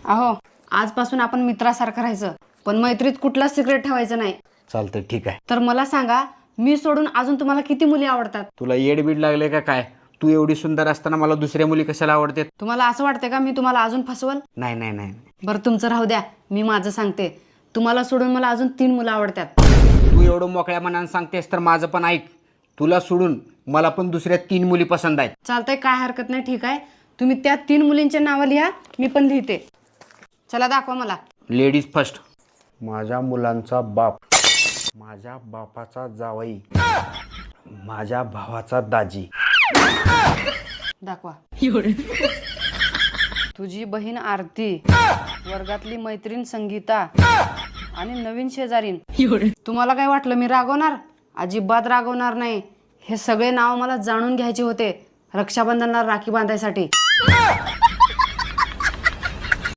अहो, आजपासून आपण मित्रासारखं राहायचं, पण मैत्रीत कुठलाच सिक्रेट ठेवायचं नाही. चालतंय, ठीक आहे. तर मला सांगा, मी सोडून अजून तुम्हाला किती मुली आवडतात? तुला येडबीड लागले का काय? तू एवढी सुंदर असताना मला दुसऱ्या मुली कशाला आवडतात? तुम्हाला असं वाटतं का मी तुम्हाला अजून फसवल? नाही नाही नाही. बरं तुमचं राहू द्या, मी माझं सांगते. तुम्हाला सोडून मला अजून 3 मुलं आवडतात. तू एवढं मोकळ्या मनानं सांगतेस तर माझं पण ऐक. तुला सोडून मला पण दुसऱ्या 3 मुली पसंत आहेत. चालतंय, काय हरकत नाही, ठीक आहे. तुम्ही त्या 3 मुलींचे नावं लिहा, मी पण लिहिते. चला दाखवा मला. Ladies first. माझ्या मुलांचा बाप, माझ्या बापाचा जावई, माझ्या भावाचा दाजी. दाखवा. तुझी बहीण आरती, वर्गातली मैत्रीण संगीता आणि नवीन शेजारीन. तुम्हाला काय वाटलं मी रागवणार? अजिबात रागवणार नाही. हे सगळे नाव मला जाणून घ्यायचे होते रक्षाबंधनाला राखी बांधायसाठी.